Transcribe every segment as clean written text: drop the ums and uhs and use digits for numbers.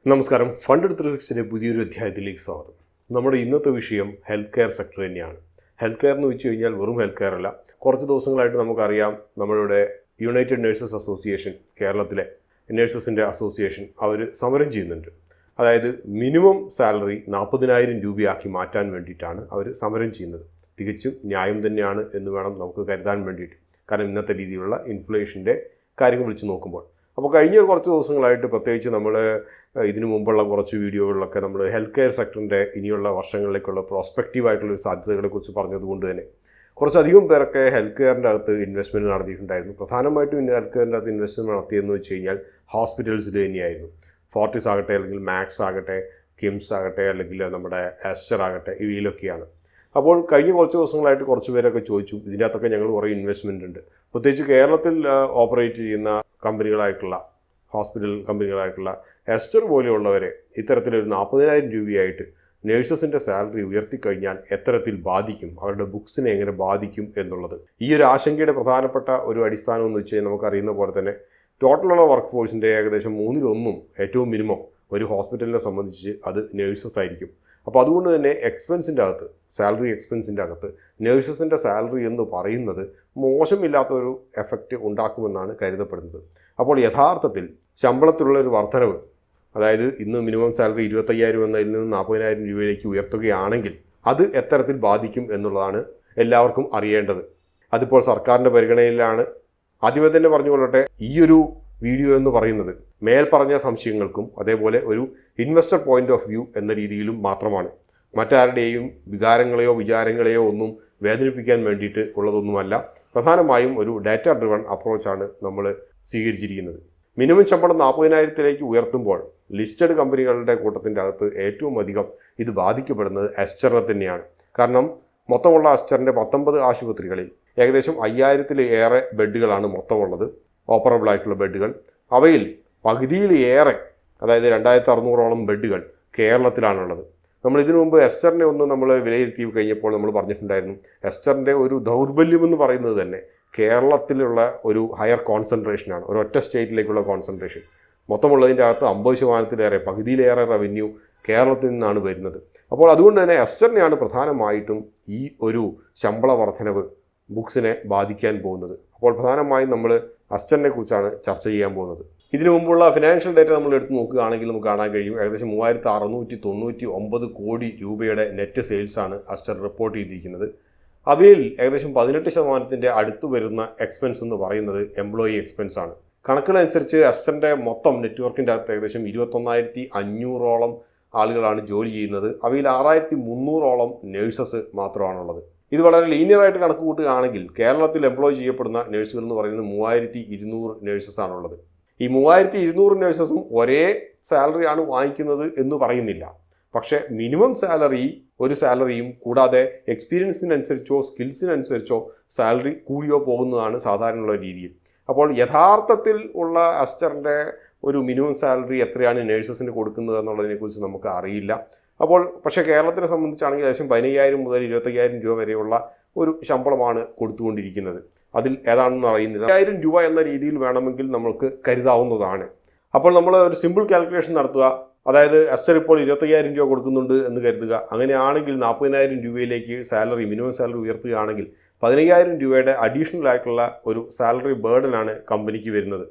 നമസ്കാരം. ഫണ്ട് 360 പുതിയൊരു അധ്യായത്തിലേക്ക് സ്വാഗതം. നമ്മുടെ ഇന്നത്തെ വിഷയം ഹെൽത്ത് കെയർ സെക്ടർ തന്നെയാണ്. ഹെൽത്ത് കെയർ എന്ന് വെച്ച് കഴിഞ്ഞാൽ വെറും ഹെൽത്ത് കെയർ അല്ല. കുറച്ച് ദിവസങ്ങളായിട്ട് നമുക്കറിയാം, നമ്മളുടെ യുണൈറ്റഡ് നേഴ്സസ് അസോസിയേഷൻ, കേരളത്തിലെ നേഴ്സസിൻ്റെ അസോസിയേഷൻ, അവർ സമരം ചെയ്യുന്നുണ്ട്. അതായത് മിനിമം സാലറി 40,000 രൂപയാക്കി മാറ്റാൻ വേണ്ടിയിട്ടാണ് അവർ സമരം ചെയ്യുന്നത്. തികച്ചും ന്യായം തന്നെയാണ് എന്ന് വേണം നമുക്ക് കരുതാൻ വേണ്ടിയിട്ട്. കാരണം ഇന്നത്തെ രീതിയിലുള്ള ഇൻഫ്ലേഷൻ്റെ കാര്യങ്ങൾ വെച്ച് നോക്കുമ്പോൾ. അപ്പോൾ കഴിഞ്ഞ കുറച്ച് ദിവസങ്ങളായിട്ട്, പ്രത്യേകിച്ച് നമ്മൾ ഇതിനു മുമ്പുള്ള കുറച്ച് വീഡിയോകളിലൊക്കെ നമ്മൾ ഹെൽത്ത് കെയർ സെക്ടറിൻ്റെ ഇനിയുള്ള വർഷങ്ങളിലേക്കുള്ള പ്രോസ്പെക്റ്റീവായിട്ടുള്ളൊരു സാധ്യതകളെക്കുറിച്ച് പറഞ്ഞതുകൊണ്ട് തന്നെ കുറച്ചധികം പേരൊക്കെ ഹെൽത്ത് കെയറിൻ്റെ അകത്ത് ഇൻവെസ്റ്റ്മെൻറ്റ് നടത്തിയിട്ടുണ്ടായിരുന്നു. പ്രധാനമായിട്ടും ഹെൽത്ത് കെയറിൻ്റെ അകത്ത് ഇൻവെസ്റ്റ്മെൻറ്റ് നടത്തിയെന്ന് വെച്ച് കഴിഞ്ഞാൽ ഹോസ്പിറ്റൽസിൽ തന്നെയായിരുന്നു. ഫോർട്ടിസ് ആകട്ടെ, അല്ലെങ്കിൽ മാക്സ് ആകട്ടെ, കിംസ് ആകട്ടെ, അല്ലെങ്കിൽ നമ്മുടെ ആസ്റ്റർ ആകട്ടെ, ഇവയിലൊക്കെയാണ്. അപ്പോൾ കഴിഞ്ഞ കുറച്ച് ദിവസങ്ങളായിട്ട് കുറച്ച് പേരൊക്കെ ചോദിച്ചു, ഇതിൻ്റെ അകത്തൊക്കെ ഞങ്ങൾ കുറേ ഇൻവെസ്റ്റ്മെൻ്റ് ഉണ്ട്. പ്രത്യേകിച്ച് കേരളത്തിൽ ഓപ്പറേറ്റ് ചെയ്യുന്ന കമ്പനികളായിട്ടുള്ള, ഹോസ്പിറ്റൽ കമ്പനികളായിട്ടുള്ള എസ്റ്റർ പോലെയുള്ളവരെ ഇത്തരത്തിലൊരു 40,000 രൂപയായിട്ട് നേഴ്സസിൻ്റെ സാലറി ഉയർത്തിക്കഴിഞ്ഞാൽ എത്തരത്തിൽ ബാധിക്കും, അവരുടെ ബുക്സിനെ എങ്ങനെ ബാധിക്കും എന്നുള്ളത്. ഈ ഒരു ആശങ്കയുടെ പ്രധാനപ്പെട്ട ഒരു അടിസ്ഥാനം എന്ന് വെച്ച് കഴിഞ്ഞാൽ നമുക്കറിയുന്ന പോലെ തന്നെ ടോട്ടലുള്ള വർക്ക് ഫോഴ്സിൻ്റെ ഏകദേശം 1/3 ഏറ്റവും മിനിമം ഒരു ഹോസ്പിറ്റലിനെ സംബന്ധിച്ച് അത് നേഴ്സസ് ആയിരിക്കും. അപ്പോൾ അതുകൊണ്ട് തന്നെ എക്സ്പെൻസിൻ്റെ അകത്ത്, സാലറി എക്സ്പെൻസിൻ്റെ അകത്ത് നേഴ്സസിൻ്റെ സാലറി എന്ന് പറയുന്നത് മോശമില്ലാത്തൊരു എഫക്റ്റ് ഉണ്ടാക്കുമെന്നാണ് കരുതപ്പെടുന്നത്. അപ്പോൾ യഥാർത്ഥത്തിൽ ശമ്പളത്തിലുള്ള ഒരു വർധനവ്, അതായത് ഇന്ന് മിനിമം സാലറി 25,000 എന്നതിൽ നിന്ന് 40,000 രൂപയിലേക്ക് ഉയർത്തുകയാണെങ്കിൽ അത് എത്തരത്തിൽ ബാധിക്കും എന്നുള്ളതാണ് എല്ലാവർക്കും അറിയേണ്ടത്. അതിപ്പോൾ സർക്കാരിൻ്റെ പരിഗണനയിലാണ്. ആദ്യമേ തന്നെ പറഞ്ഞുകൊള്ളട്ടെ, ഈയൊരു വീഡിയോ എന്ന് പറയുന്നത് മേൽപ്പറഞ്ഞ സംശയങ്ങൾക്കും അതേപോലെ ഒരു ഇൻവെസ്റ്റർ പോയിന്റ് ഓഫ് വ്യൂ എന്ന രീതിയിലും മാത്രമാണ്. മറ്റാരുടെയും വികാരങ്ങളെയോ വിചാരങ്ങളെയോ ഒന്നും വേദനിപ്പിക്കാൻ വേണ്ടിയിട്ട് ഉള്ളതൊന്നുമല്ല. പ്രധാനമായും ഒരു ഡാറ്റ ഡ്രിവൺ അപ്രോച്ചാണ് നമ്മൾ സ്വീകരിച്ചിരിക്കുന്നത്. മിനിമം ശമ്പളം 40,000 ഉയർത്തുമ്പോൾ ലിസ്റ്റഡ് കമ്പനികളുടെ കൂട്ടത്തിൻ്റെ അകത്ത് ഏറ്റവും അധികം ഇത് ബാധിക്കപ്പെടുന്നത് അസ്റ്ററിനെ തന്നെയാണ്. കാരണം മൊത്തമുള്ള അസ്റ്ററിൻ്റെ 19 ആശുപത്രികളിൽ ഏകദേശം 5,000-ലേറെ ബെഡുകളാണ് മൊത്തമുള്ളത്, ഓപ്പറബിൾ ആയിട്ടുള്ള ബെഡുകൾ. അവയിൽ പകുതിയിലേറെ, അതായത് 2,600ഓളം ബെഡുകൾ കേരളത്തിലാണുള്ളത്. നമ്മൾ ഇതിനു മുമ്പ് എസ്റ്ററിനെ ഒന്ന് നമ്മൾ വിലയിരുത്തി കഴിഞ്ഞപ്പോൾ നമ്മൾ പറഞ്ഞിട്ടുണ്ടായിരുന്നു, എസ്റ്ററിൻ്റെ ഒരു ദൗർബല്യമെന്ന് പറയുന്നത് തന്നെ കേരളത്തിലുള്ള ഒരു ഹയർ കോൺസെൻട്രേഷനാണ്, ഒരൊറ്റ സ്റ്റേറ്റിലേക്കുള്ള കോൺസെൻട്രേഷൻ. മൊത്തമുള്ളതിൻ്റെ അകത്ത് 50%-ലേറെ, പകുതിയിലേറെ റവന്യൂ കേരളത്തിൽ നിന്നാണ് വരുന്നത്. അപ്പോൾ അതുകൊണ്ട് തന്നെ എസ്റ്ററിനെയാണ് പ്രധാനമായിട്ടും ഈ ഒരു ശമ്പള വർധനവ് ബുക്സിനെ ബാധിക്കാൻ പോകുന്നത്. അപ്പോൾ പ്രധാനമായും നമ്മൾ അസ്റ്ററിനെ കുറിച്ചാണ് ചർച്ച ചെയ്യാൻ പോകുന്നത്. ഇതിനു മുമ്പുള്ള ഫിനാൻഷ്യൽ ഡേറ്റ നമ്മൾ എടുത്ത് നോക്കുകയാണെങ്കിൽ നമുക്ക് കാണാൻ കഴിയും, ഏകദേശം 3,699 കോടി രൂപയുടെ നെറ്റ് സെയിൽസാണ് അസ്റ്റർ റിപ്പോർട്ട് ചെയ്തിരിക്കുന്നത്. അവയിൽ ഏകദേശം 18% അടുത്ത് വരുന്ന എക്സ്പെൻസ് എന്ന് പറയുന്നത് എംപ്ലോയി എക്സ്പെൻസ് ആണ്. കണക്കുകളനുസരിച്ച് അസ്റ്ററിൻ്റെ മൊത്തം നെറ്റ്വർക്കിൻ്റെ അകത്ത് ഏകദേശം 21,500ഓളം ആളുകളാണ് ജോലി ചെയ്യുന്നത്. അവയിൽ 6,300ഓളം നേഴ്സസ് മാത്രമാണുള്ളത്. ഇത് വളരെ ലീനിയറായിട്ട് കണക്ക് കൂട്ടുകയാണെങ്കിൽ കേരളത്തിൽ എംപ്ലോയ് ചെയ്യപ്പെടുന്ന നേഴ്സുകൾ എന്ന് പറയുന്നത് 3,200 നേഴ്സസ് ആണുള്ളത്. ഈ 3,200 നേഴ്സസും ഒരേ സാലറിയാണ് വാങ്ങിക്കുന്നത് എന്ന് പറയുന്നില്ല. പക്ഷേ മിനിമം സാലറിയും കൂടാതെ എക്സ്പീരിയൻസിനനുസരിച്ചോ സ്കിൽസിനനുസരിച്ചോ സാലറി കൂടിയോ പോകുന്നതാണ് സാധാരണയുള്ള രീതിയിൽ. അപ്പോൾ യഥാർത്ഥത്തിൽ ഉള്ള അസ്റ്ററിൻ്റെ ഒരു മിനിമം സാലറി എത്രയാണ് നേഴ്സസിന് കൊടുക്കുന്നത് എന്നുള്ളതിനെക്കുറിച്ച് നമുക്ക് അറിയില്ല. അപ്പോൾ പക്ഷേ കേരളത്തിനെ സംബന്ധിച്ചാണെങ്കിൽ ഏകദേശം 15,000 മുതൽ 25,000 രൂപ വരെയുള്ള ഒരു ശമ്പളമാണ് കൊടുത്തുകൊണ്ടിരിക്കുന്നത്. അതിൽ ഏതാണെന്ന് അറിയുന്നില്ല. 1,000 രൂപ എന്ന രീതിയിൽ വേണമെങ്കിൽ നമുക്ക് കരുതാവുന്നതാണ്. അപ്പോൾ നമ്മൾ ഒരു സിമ്പിൾ കാൽക്കുലേഷൻ നടത്തുക. അതായത് അസ്റ്റർ ഇപ്പോൾ 25,000 രൂപ കൊടുക്കുന്നുണ്ട് എന്ന് കരുതുക. അങ്ങനെയാണെങ്കിൽ 40,000 രൂപയിലേക്ക് മിനിമം സാലറി ഉയർത്തുകയാണെങ്കിൽ 15,000 രൂപയുടെ അഡീഷണൽ ആയിട്ടുള്ള ഒരു സാലറി ബേർഡനാണ് കമ്പനിക്ക് വരുന്നത്.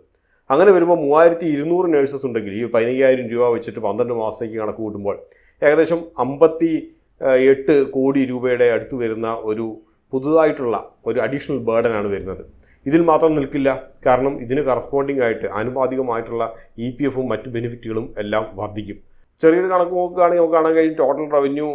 അങ്ങനെ വരുമ്പോൾ 3,200 നേഴ്സസ് ഉണ്ടെങ്കിൽ ഈ 15,000 രൂപ വെച്ചിട്ട് 12 മാസത്തേക്ക് കണക്ക് കൂട്ടുമ്പോൾ ഏകദേശം 58 കോടി രൂപയുടെ അടുത്ത് വരുന്ന ഒരു പുതുതായിട്ടുള്ള ഒരു അഡീഷണൽ ബേർഡനാണ് വരുന്നത്. ഇതിൽ മാത്രം നിൽക്കില്ല. കാരണം ഇതിന് കറസ്പോണ്ടിങ് ആയിട്ട് ആനുപാതികമായിട്ടുള്ള EPF മറ്റ് ബെനിഫിറ്റുകളും എല്ലാം വർദ്ധിക്കും. ചെറിയൊരു കണക്ക് നോക്കുകയാണെങ്കിൽ നമുക്ക് കാണാൻ കഴിയും, ടോട്ടൽ റവന്യൂ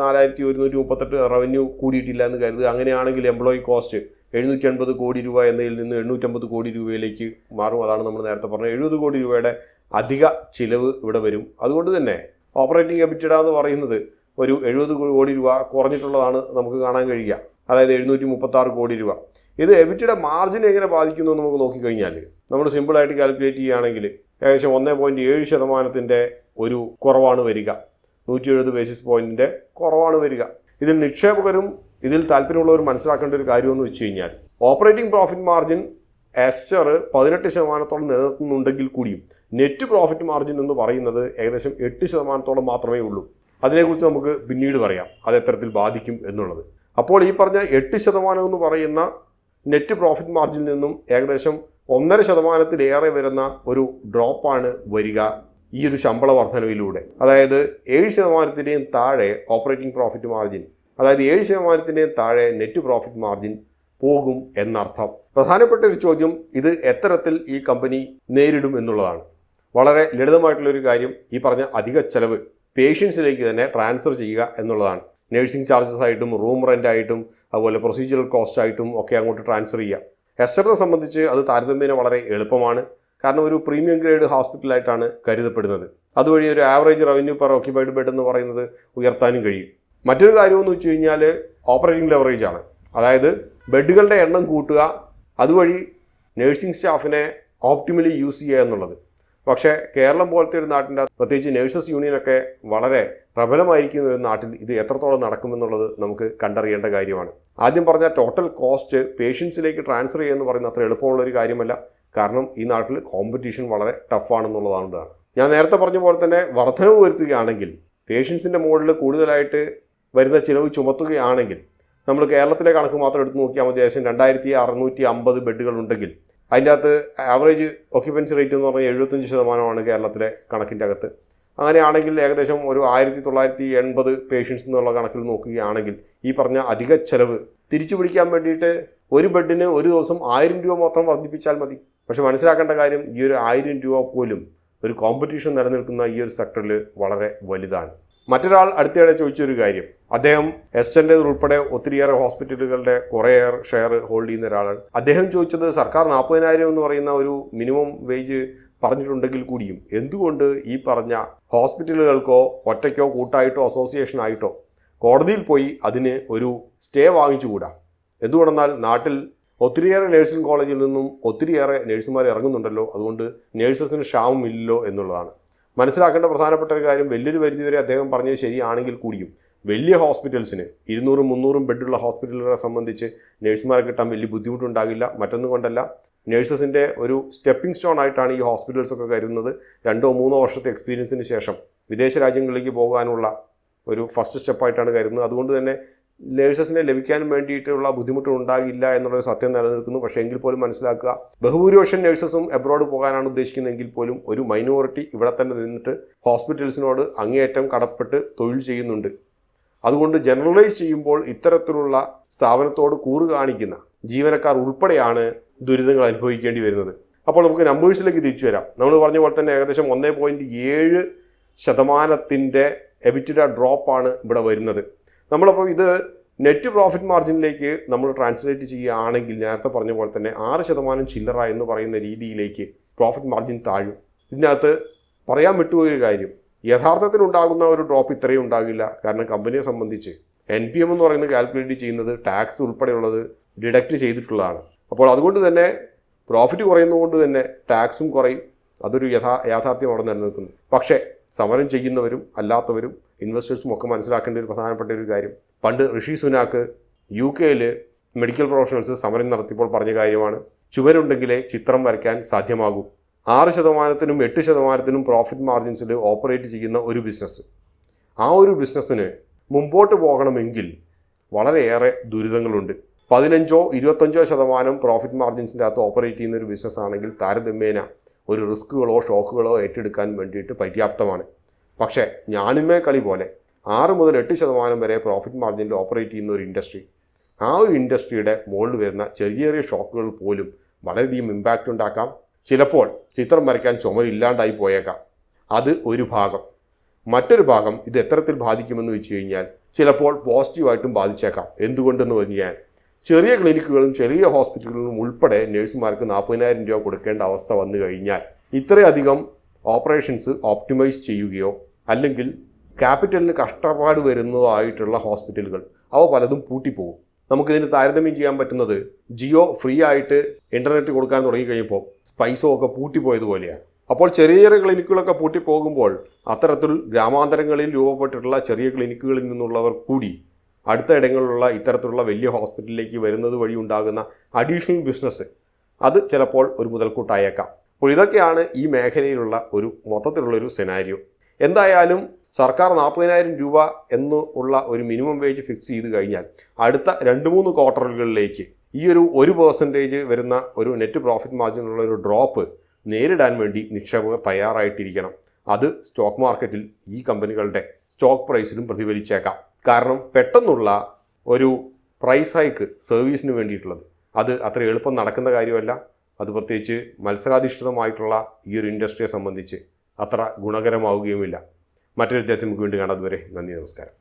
4,138 റവന്യൂ കൂടിയിട്ടില്ല എന്ന് കരുതുക. അങ്ങനെയാണെങ്കിൽ എംപ്ലോയി കോസ്റ്റ് 780 കോടി രൂപ എന്നതിൽ നിന്ന് 850 കോടി രൂപയിലേക്ക് മാറും. അതാണ് നമ്മൾ നേരത്തെ പറഞ്ഞത്, 70 കോടി രൂപയുടെ അധിക ചിലവ് ഇവിടെ വരും. അതുകൊണ്ട് തന്നെ ഓപ്പറേറ്റിംഗ് എബിറ്റഡ എന്ന് പറയുന്നത് ഒരു 70 കോടി രൂപ കുറഞ്ഞിട്ടുള്ളതാണ് നമുക്ക് കാണാൻ കഴിയുക. അതായത് 736 കോടി രൂപ. ഇത് എബിറ്റയുടെ മാർജിൻ എങ്ങനെ ബാധിക്കുന്നു എന്ന് നമുക്ക് നോക്കിക്കഴിഞ്ഞാൽ നമ്മൾ സിമ്പിളായിട്ട് കാൽക്കുലേറ്റ് ചെയ്യുകയാണെങ്കിൽ ഏകദേശം 1.7% ഒരു കുറവാണ് വരിക. 170 ബേസിസ് പോയിൻറ്റിൻ്റെ കുറവാണ് വരിക. ഇതിൽ നിക്ഷേപകരും ഇതിൽ താല്പര്യമുള്ളവർ മനസ്സിലാക്കേണ്ട ഒരു കാര്യമെന്ന് വെച്ച് കഴിഞ്ഞാൽ ഓപ്പറേറ്റിംഗ് പ്രോഫിറ്റ് മാർജിൻ ആസ്റ്റർ 18% നിലനിർത്തുന്നുണ്ടെങ്കിൽ കൂടിയും നെറ്റ് പ്രോഫിറ്റ് മാർജിൻ എന്ന് പറയുന്നത് ഏകദേശം 8% മാത്രമേ ഉള്ളൂ. അതിനെക്കുറിച്ച് നമുക്ക് പിന്നീട് പറയാം, അത് എത്തരത്തിൽ ബാധിക്കും എന്നുള്ളത്. അപ്പോൾ ഈ പറഞ്ഞ 8% എന്ന് പറയുന്ന നെറ്റ് പ്രോഫിറ്റ് മാർജിനിൽ നിന്നും ഏകദേശം 1.5%-ലേറെ വരുന്ന ഒരു ഡ്രോപ്പാണ് വരിക ഈ ഒരു ശമ്പള വർധനവിലൂടെ. അതായത് 7%-ന്റെയും താഴെ ഓപ്പറേറ്റിംഗ് പ്രോഫിറ്റ് മാർജിൻ, അതായത് 7%-ന്റെയും താഴെ നെറ്റ് പ്രോഫിറ്റ് മാർജിൻ പോകും എന്നർത്ഥം. പ്രധാനപ്പെട്ട ഒരു ചോദ്യം ഇത് എത്തരത്തിൽ ഈ കമ്പനി നേരിടും എന്നുള്ളതാണ്. വളരെ ലളിതമായിട്ടുള്ളൊരു കാര്യം, ഈ പറഞ്ഞ അധിക ചെലവ് പേഷ്യൻസിലേക്ക് തന്നെ ട്രാൻസ്ഫർ ചെയ്യുക എന്നുള്ളതാണ്. നഴ്സിംഗ് ചാർജസ് ആയിട്ടും റൂം റെൻ്റ് ആയിട്ടും അതുപോലെ പ്രൊസീജിയറൽ കോസ്റ്റ് ആയിട്ടും ഒക്കെ അങ്ങോട്ട് ട്രാൻസ്ഫർ ചെയ്യുക. എസ്റ്ററിനെ സംബന്ധിച്ച് അത് താരതമ്യേന വളരെ എളുപ്പമാണ്. കാരണം ഒരു പ്രീമിയം ഗ്രേഡ് ഹോസ്പിറ്റലായിട്ടാണ് കരുതപ്പെടുന്നത്. അതുവഴി ഒരു average revenue per occupied bed എന്ന് പറയുന്നത് ഉയർത്താനും കഴിയും. മറ്റൊരു കാര്യമെന്ന് വെച്ച് കഴിഞ്ഞാൽ ഓപ്പറേറ്റിംഗ് ലെവറേജ് ആണ്. അതായത് ബെഡുകളുടെ എണ്ണം കൂട്ടുക, അതുവഴി നഴ്സിംഗ് സ്റ്റാഫിനെ ഓപ്റ്റിമലി യൂസ് ചെയ്യുക എന്നുള്ളത്. പക്ഷേ കേരളം പോലത്തെ ഒരു നാട്ടിൻ്റെ, പ്രത്യേകിച്ച് നഴ്സസ് യൂണിയനൊക്കെ വളരെ പ്രബലമായിരിക്കുന്ന ഒരു നാട്ടിൽ ഇത് എത്രത്തോളം നടക്കുമെന്നുള്ളത് നമുക്ക് കണ്ടറിയേണ്ട കാര്യമാണ്. ആദ്യം പറഞ്ഞ ടോട്ടൽ കോസ്റ്റ് പേഷ്യൻസിലേക്ക് ട്രാൻസ്ഫർ ചെയ്യുക എന്ന് പറയുന്നത് അത്ര എളുപ്പമുള്ളൊരു കാര്യമല്ല. കാരണം ഈ നാട്ടിൽ കോമ്പറ്റീഷൻ വളരെ ടഫാണെന്നുള്ളതാണ്. ഞാൻ നേരത്തെ പറഞ്ഞ പോലെ തന്നെ വർധനവ് വരുത്തുകയാണെങ്കിൽ, പേഷ്യൻസിൻ്റെ മുകളിൽ കൂടുതലായിട്ട് വരുന്ന ചിലവ് ചുമത്തുകയാണെങ്കിൽ, നമ്മൾ കേരളത്തിലെ കണക്ക് മാത്രം എടുത്ത് നോക്കിയാൽ മതി. ഏകദേശം 2650 ബെഡുകൾ ഉണ്ടെങ്കിൽ അതിൻ്റെ അകത്ത് ആവറേജ് ഓക്യുപ്പൻസി റേറ്റ് എന്ന് പറഞ്ഞാൽ 75% കേരളത്തിലെ കണക്കിൻ്റെ അകത്ത്. അങ്ങനെയാണെങ്കിൽ ഏകദേശം ഒരു 1980 പേഷ്യൻസ് എന്നുള്ള കണക്കിൽ നോക്കുകയാണെങ്കിൽ ഈ പറഞ്ഞ അധിക ചെലവ് തിരിച്ചു പിടിക്കാൻ വേണ്ടിയിട്ട് ഒരു ബെഡിന് ഒരു ദിവസം 1000 രൂപ മാത്രം വർദ്ധിപ്പിച്ചാൽ മതി. പക്ഷെ മനസ്സിലാക്കേണ്ട കാര്യം, ഈ ഒരു 1000 രൂപ പോലും ഒരു കോമ്പറ്റീഷൻ നിലനിൽക്കുന്ന ഈ ഒരു സെക്ടറിൽ വളരെ വലുതാണ്. മറ്റൊരാൾ അടുത്തിടെ ചോദിച്ചൊരു കാര്യം, അദ്ദേഹം എസ്റ്റൻ്റെ ഉൾപ്പെടെ ഒത്തിരിയേറെ ഹോസ്പിറ്റലുകളുടെ കുറേയേറെ ഷെയർ ഹോൾഡ് ചെയ്യുന്ന ഒരാളാണ്. അദ്ദേഹം ചോദിച്ചത്, സർക്കാർ 40,000 എന്ന് പറയുന്ന ഒരു മിനിമം വേജ് പറഞ്ഞിട്ടുണ്ടെങ്കിൽ കൂടിയും എന്തുകൊണ്ട് ഈ പറഞ്ഞ ഹോസ്പിറ്റലുകൾക്കോ ഒറ്റയ്ക്കോ കൂട്ടായിട്ടോ അസോസിയേഷനായിട്ടോ കോടതിയിൽ പോയി അതിന് ഒരു സ്റ്റേ വാങ്ങിച്ചുകൂടാ? എന്തുകൊണ്ടെന്നാൽ നാട്ടിൽ ഒത്തിരിയേറെ നഴ്സിംഗ് കോളേജിൽ നിന്നും ഒത്തിരിയേറെ നഴ്സുമാർ ഇറങ്ങുന്നുണ്ടല്ലോ, അതുകൊണ്ട് നഴ്സസിന് ക്ഷാമമില്ലല്ലോ എന്നുള്ളതാണ്. മനസ്സിലാക്കേണ്ട പ്രധാനപ്പെട്ട ഒരു കാര്യം, വലിയൊരു പരിധിവരെ അദ്ദേഹം പറഞ്ഞത് ശരിയാണെങ്കിൽ കൂടിയും വലിയ ഹോസ്പിറ്റൽസിന് 200-300 ബെഡുള്ള ഹോസ്പിറ്റലുകളെ സംബന്ധിച്ച് നഴ്സുമാരെ കിട്ടാൻ വലിയ ബുദ്ധിമുട്ടുണ്ടാകില്ല. മറ്റൊന്നും കൊണ്ടല്ല, നഴ്സസിൻ്റെ ഒരു സ്റ്റെപ്പിംഗ് സ്റ്റോൺ ആയിട്ടാണ് ഈ ഹോസ്പിറ്റൽസൊക്കെ കരുതുന്നത്. 2-3 വർഷത്തെ എക്സ്പീരിയൻസിന് ശേഷം വിദേശ രാജ്യങ്ങളിലേക്ക് പോകാനുള്ള ഒരു ഫസ്റ്റ് സ്റ്റെപ്പായിട്ടാണ് കരുതുന്നത്. അതുകൊണ്ട് തന്നെ നഴ്സസിനെ ലഭിക്കാൻ വേണ്ടിയിട്ടുള്ള ബുദ്ധിമുട്ട് ഉണ്ടാകില്ല എന്നുള്ളൊരു സത്യം നിലനിൽക്കുന്നു. പക്ഷേ എങ്കിൽ പോലും മനസ്സിലാക്കുക, ബഹുഭൂരിപക്ഷം നഴ്സസും എബ്രോഡ് പോകാനാണ് ഉദ്ദേശിക്കുന്നതെങ്കിൽ പോലും ഒരു മൈനോറിറ്റി ഇവിടെ തന്നെ നിന്നിട്ട് ഹോസ്പിറ്റൽസിനോട് അങ്ങേയറ്റം കടപ്പെട്ട് തൊഴിൽ ചെയ്യുന്നുണ്ട്. അതുകൊണ്ട് ജനറലൈസ് ചെയ്യുമ്പോൾ ഇത്തരത്തിലുള്ള സ്ഥാപനത്തോട് കൂറ് കാണിക്കുന്ന ജീവനക്കാർ ഉൾപ്പെടെയാണ് ദുരിതങ്ങൾ അനുഭവിക്കേണ്ടി വരുന്നത്. അപ്പോൾ നമുക്ക് നമ്പേഴ്സിലേക്ക് തിരിച്ചു വരാം. നമ്മൾ പറഞ്ഞ പോലെ തന്നെ ഏകദേശം 1.7% എബിറ്റിഡ ഡ്രോപ്പാണ് ഇവിടെ വരുന്നത്. നമ്മളപ്പോൾ ഇത് നെറ്റ് പ്രോഫിറ്റ് മാർജിനിലേക്ക് നമ്മൾ ട്രാൻസ്ലേറ്റ് ചെയ്യുകയാണെങ്കിൽ നേരത്തെ പറഞ്ഞ പോലെ തന്നെ 6% ചില്ലറ എന്ന് പറയുന്ന രീതിയിലേക്ക് പ്രോഫിറ്റ് മാർജിൻ താഴും. ഇതിനകത്ത് പറയാൻ വിട്ടുപോയൊരു കാര്യം, യഥാർത്ഥത്തിൽ ഉണ്ടാകുന്ന ഒരു ഡ്രോപ്പ് ഇത്രയും ഉണ്ടാകില്ല. കാരണം കമ്പനിയെ സംബന്ധിച്ച് NPM എന്ന് പറയുന്നത് കാൽക്കുലേറ്റ് ചെയ്യുന്നത് ടാക്സ് ഉൾപ്പെടെയുള്ളത് ഡിഡക്റ്റ് ചെയ്തിട്ടുള്ളതാണ്. അപ്പോൾ അതുകൊണ്ട് തന്നെ പ്രോഫിറ്റ് കുറയുന്നതുകൊണ്ട് തന്നെ ടാക്സും കുറയും. അതൊരു യാഥാർത്ഥ്യം അവിടെ നിലനിൽക്കുന്നു. പക്ഷേ സമരം ചെയ്യുന്നവരും അല്ലാത്തവരും ഇൻവെസ്റ്റേഴ്സും ഒക്കെ മനസ്സിലാക്കേണ്ട ഒരു പ്രധാനപ്പെട്ട ഒരു കാര്യം, പണ്ട് ഋഷി സുനാക്ക് UK മെഡിക്കൽ പ്രൊഫഷണൽസ് സമരം നടത്തിയപ്പോൾ പറഞ്ഞ കാര്യമാണ്, ചുവരുണ്ടെങ്കിലേ ചിത്രം വരയ്ക്കാൻ സാധ്യമാകൂ. 6%-നും 8%-നും പ്രോഫിറ്റ് മാർജിൻസിൽ ഓപ്പറേറ്റ് ചെയ്യുന്ന ഒരു ബിസിനസ്, ആ ഒരു ബിസിനസ്സിന് മുമ്പോട്ട് പോകണമെങ്കിൽ വളരെയേറെ ദുരിതങ്ങളുണ്ട്. 15-25% പ്രോഫിറ്റ് മാർജിൻസിൻ്റെ അകത്ത് ഓപ്പറേറ്റ് ചെയ്യുന്ന ഒരു ബിസിനസ് ആണെങ്കിൽ താരതമ്യേന ഒരു റിസ്ക്കുകളോ ഷോക്കുകളോ ഏറ്റെടുക്കാൻ വേണ്ടിയിട്ട് പര്യാപ്തമാണ്. പക്ഷേ ഞാനിന്മേ കളി പോലെ 6-8% വരെ പ്രോഫിറ്റ് മാർജിനിൽ ഓപ്പറേറ്റ് ചെയ്യുന്ന ഒരു ഇൻഡസ്ട്രി, ആ ഒരു ഇൻഡസ്ട്രിയുടെ മുകളിൽ വരുന്ന ചെറിയ ചെറിയ ഷോക്കുകൾ പോലും വളരെയധികം ഇമ്പാക്റ്റ് ഉണ്ടാക്കാം. ചിലപ്പോൾ ചിത്രം വരയ്ക്കാൻ ചുമരില്ലാണ്ടായി പോയേക്കാം. അത് ഒരു ഭാഗം. മറ്റൊരു ഭാഗം ഇത് എത്തരത്തിൽ ബാധിക്കുമെന്ന് വെച്ച് കഴിഞ്ഞാൽ ചിലപ്പോൾ പോസിറ്റീവായിട്ടും ബാധിച്ചേക്കാം. എന്തുകൊണ്ടെന്ന് പറഞ്ഞാൽ ചെറിയ ക്ലിനിക്കുകളും ചെറിയ ഹോസ്പിറ്റലുകളും ഉൾപ്പെടെ നഴ്സുമാർക്ക് 40,000 രൂപ കൊടുക്കേണ്ട അവസ്ഥ വന്നു കഴിഞ്ഞാൽ ഇത്രയധികം ഓപ്പറേഷൻസ് ഓപ്റ്റിമൈസ് ചെയ്യുകയോ അല്ലെങ്കിൽ ക്യാപിറ്റലിന് കഷ്ടപ്പാട് വരുന്നതായിട്ടുള്ള ഹോസ്പിറ്റലുകൾ അവ പലതും പൂട്ടിപ്പോകും. നമുക്കിതിന് താരതമ്യം ചെയ്യാൻ പറ്റുന്നത് ജിയോ ഫ്രീ ആയിട്ട് ഇൻ്റർനെറ്റ് കൊടുക്കാൻ തുടങ്ങിക്കഴിഞ്ഞപ്പോൾ സ്പൈസോ ഒക്കെ പൂട്ടിപ്പോയതുപോലെയാണ്. അപ്പോൾ ചെറിയ ചെറിയ ക്ലിനിക്കുകളൊക്കെ പൂട്ടിപ്പോകുമ്പോൾ അത്തരത്തിൽ ഗ്രാമാന്തരങ്ങളിൽ രൂപപ്പെട്ടിട്ടുള്ള ചെറിയ ക്ലിനിക്കുകളിൽ നിന്നുള്ളവർ കൂടി അടുത്ത ഇടങ്ങളിലുള്ള ഇത്തരത്തിലുള്ള വലിയ ഹോസ്പിറ്റലിലേക്ക് വരുന്നത് വഴി ഉണ്ടാകുന്ന അഡീഷണൽ ബിസിനസ് അത് ചിലപ്പോൾ ഒരു മുതൽക്കൂട്ടായേക്കാം. അപ്പോൾ ഇതൊക്കെയാണ് ഈ മേഖലയിലുള്ള ഒരു മൊത്തത്തിലുള്ളൊരു സെനാരിയോ. എന്തായാലും സർക്കാർ 40,000 രൂപ എന്നുള്ള ഒരു മിനിമം വേജ് ഫിക്സ് ചെയ്ത് കഴിഞ്ഞാൽ അടുത്ത 2-3 ക്വാർട്ടറുകളിലേക്ക് ഈ ഒരു 1% വരുന്ന ഒരു നെറ്റ് പ്രോഫിറ്റ് മാർജിനുള്ള ഒരു ഡ്രോപ്പ് നേരിടാൻ വേണ്ടി നിക്ഷേപകർ തയ്യാറായിട്ടിരിക്കണം. അത് സ്റ്റോക്ക് മാർക്കറ്റിൽ ഈ കമ്പനികളുടെ സ്റ്റോക്ക് പ്രൈസിലും പ്രതിഫലിച്ചേക്കാം. കാരണം പെട്ടെന്നുള്ള ഒരു പ്രൈസ് ഹൈക്ക് സർവീസിന് വേണ്ടിയിട്ടുള്ളത് അത് അത്ര എളുപ്പം നടക്കുന്ന കാര്യമല്ല. അത് പ്രത്യേകിച്ച് മത്സരാധിഷ്ഠിതമായിട്ടുള്ള ഈ ഒരു ഇൻഡസ്ട്രിയെ സംബന്ധിച്ച് അത്ര ഗുണകരമാവുകയുമില്ല. മറ്റൊരു അധ്യായത്തിൽ നമുക്ക് വീണ്ടും കാണാം. അതുവരെ നന്ദി, നമസ്കാരം.